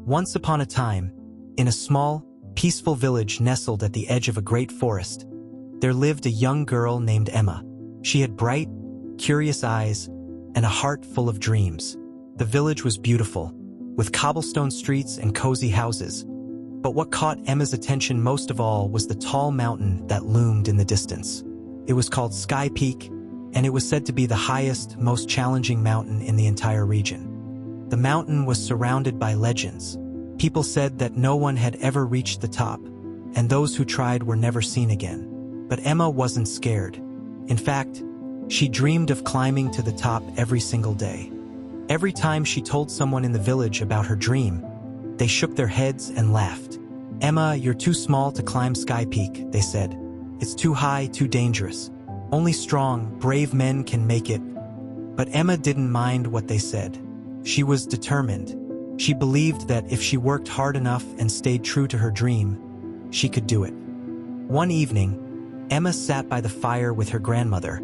Once upon a time, in a small, peaceful village nestled at the edge of a great forest, there lived a young girl named Emma. She had bright, curious eyes and a heart full of dreams. The village was beautiful, with cobblestone streets and cozy houses. But what caught Emma's attention most of all was the tall mountain that loomed in the distance. It was called Sky Peak, and it was said to be the highest, most challenging mountain in the entire region. The mountain was surrounded by legends. People said that no one had ever reached the top, and those who tried were never seen again. But Emma wasn't scared. In fact, she dreamed of climbing to the top every single day. Every time she told someone in the village about her dream, they shook their heads and laughed. "Emma, you're too small to climb Sky Peak," they said. "It's too high, too dangerous. Only strong, brave men can make it." But Emma didn't mind what they said. She was determined. She believed that if she worked hard enough and stayed true to her dream, she could do it. One evening, Emma sat by the fire with her grandmother,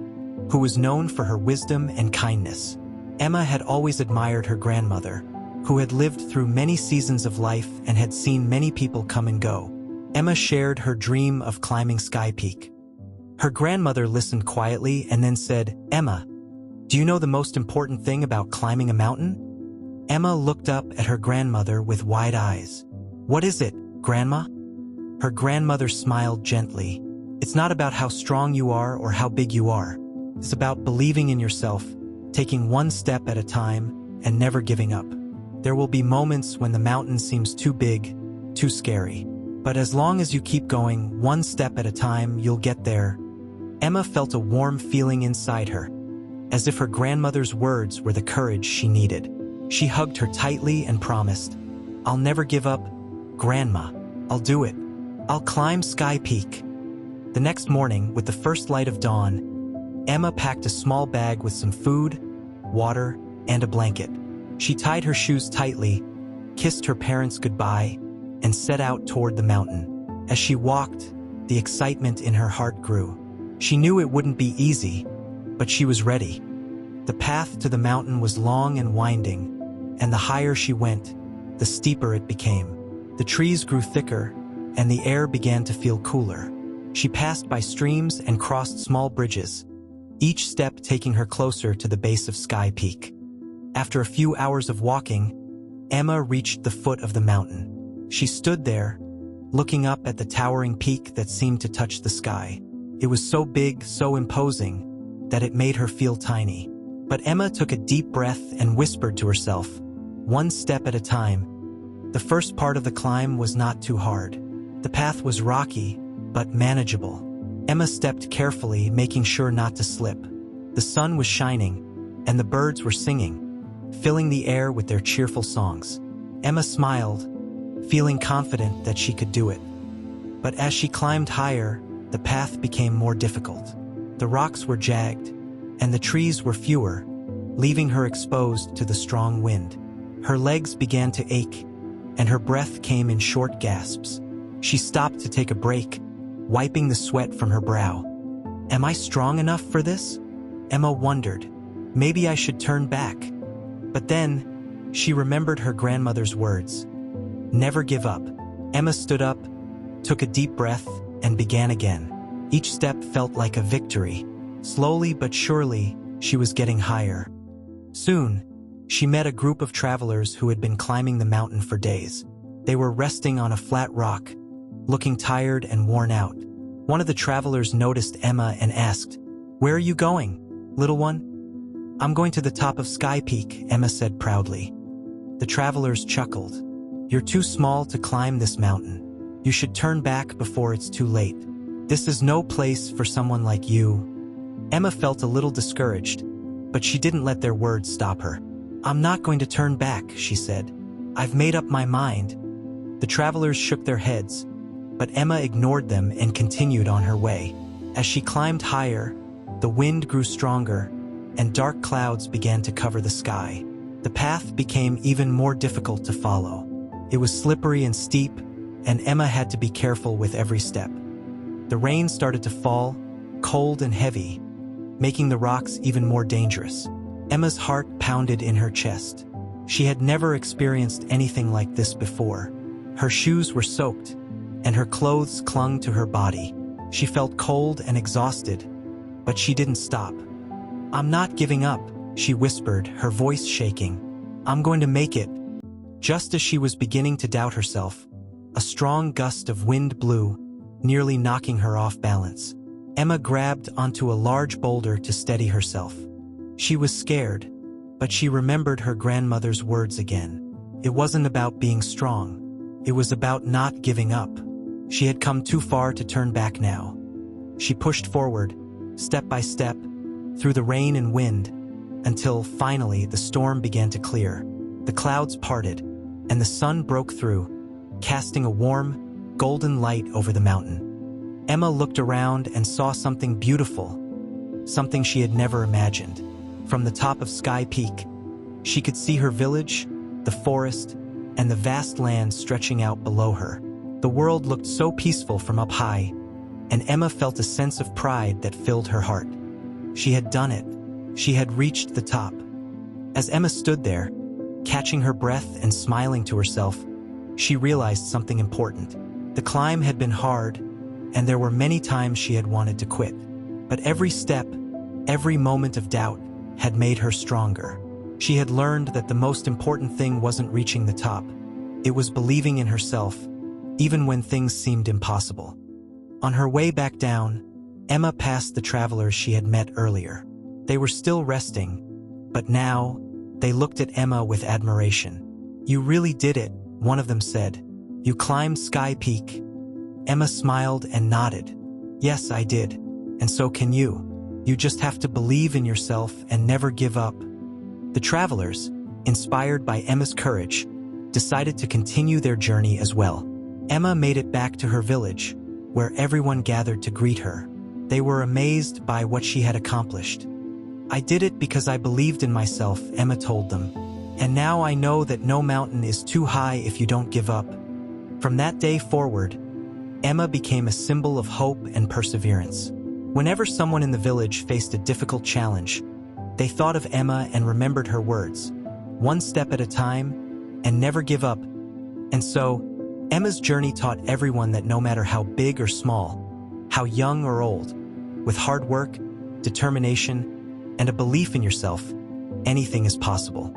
who was known for her wisdom and kindness. Emma had always admired her grandmother, who had lived through many seasons of life and had seen many people come and go. Emma shared her dream of climbing Sky Peak. Her grandmother listened quietly and then said, "Emma, do you know the most important thing about climbing a mountain?" Emma looked up at her grandmother with wide eyes. "What is it, Grandma?" Her grandmother smiled gently. "It's not about how strong you are or how big you are. It's about believing in yourself, taking one step at a time, and never giving up. There will be moments when the mountain seems too big, too scary. But as long as you keep going, one step at a time, you'll get there." Emma felt a warm feeling inside her, as if her grandmother's words were the courage she needed. She hugged her tightly and promised, "I'll never give up, Grandma. I'll do it. I'll climb Sky Peak." The next morning, with the first light of dawn, Emma packed a small bag with some food, water, and a blanket. She tied her shoes tightly, kissed her parents goodbye, and set out toward the mountain. As she walked, the excitement in her heart grew. She knew it wouldn't be easy, but she was ready. The path to the mountain was long and winding, and the higher she went, the steeper it became. The trees grew thicker, and the air began to feel cooler. She passed by streams and crossed small bridges, each step taking her closer to the base of Sky Peak. After a few hours of walking, Emma reached the foot of the mountain. She stood there, looking up at the towering peak that seemed to touch the sky. It was so big, so imposing, that it made her feel tiny. But Emma took a deep breath and whispered to herself, one step at a time. The first part of the climb was not too hard. The path was rocky, but manageable. Emma stepped carefully, making sure not to slip. The sun was shining, and the birds were singing, filling the air with their cheerful songs. Emma smiled, feeling confident that she could do it. But as she climbed higher, the path became more difficult. The rocks were jagged, and the trees were fewer, leaving her exposed to the strong wind. Her legs began to ache, and her breath came in short gasps. She stopped to take a break, wiping the sweat from her brow. "Am I strong enough for this?" Emma wondered. Maybe I should turn back. But then, she remembered her grandmother's words. Never give up. Emma stood up, took a deep breath, and began again. Each step felt like a victory. Slowly but surely, she was getting higher. Soon, she met a group of travelers who had been climbing the mountain for days. They were resting on a flat rock, looking tired and worn out. One of the travelers noticed Emma and asked, "Where are you going, little one?" "I'm going to the top of Sky Peak," Emma said proudly. The travelers chuckled. "You're too small to climb this mountain. You should turn back before it's too late. This is no place for someone like you." Emma felt a little discouraged, but she didn't let their words stop her. "I'm not going to turn back," she said. "I've made up my mind." The travelers shook their heads, but Emma ignored them and continued on her way. As she climbed higher, the wind grew stronger, and dark clouds began to cover the sky. The path became even more difficult to follow. It was slippery and steep, and Emma had to be careful with every step. The rain started to fall, cold and heavy, making the rocks even more dangerous. Emma's heart pounded in her chest. She had never experienced anything like this before. Her shoes were soaked, and her clothes clung to her body. She felt cold and exhausted, but she didn't stop. "I'm not giving up," she whispered, her voice shaking. "I'm going to make it." Just as she was beginning to doubt herself, a strong gust of wind blew, nearly knocking her off balance. Emma grabbed onto a large boulder to steady herself. She was scared, but she remembered her grandmother's words again. It wasn't about being strong. It was about not giving up. She had come too far to turn back now. She pushed forward, step by step, through the rain and wind, until finally the storm began to clear. The clouds parted, and the sun broke through, casting a warm, golden light over the mountain. Emma looked around and saw something beautiful, something she had never imagined. From the top of Sky Peak, she could see her village, the forest, and the vast land stretching out below her. The world looked so peaceful from up high, and Emma felt a sense of pride that filled her heart. She had done it. She had reached the top. As Emma stood there, catching her breath and smiling to herself, she realized something important. The climb had been hard, and there were many times she had wanted to quit. But every step, every moment of doubt, had made her stronger. She had learned that the most important thing wasn't reaching the top. It was believing in herself, even when things seemed impossible. On her way back down, Emma passed the travelers she had met earlier. They were still resting, but now they looked at Emma with admiration. "You really did it," one of them said. "You climbed Sky Peak." Emma smiled and nodded. "Yes, I did. And so can you. You just have to believe in yourself and never give up." The travelers, inspired by Emma's courage, decided to continue their journey as well. Emma made it back to her village, where everyone gathered to greet her. They were amazed by what she had accomplished. "I did it because I believed in myself," Emma told them. "And now I know that no mountain is too high if you don't give up." From that day forward, Emma became a symbol of hope and perseverance. Whenever someone in the village faced a difficult challenge, they thought of Emma and remembered her words, "One step at a time, and never give up." And so, Emma's journey taught everyone that no matter how big or small, how young or old, with hard work, determination, and a belief in yourself, anything is possible.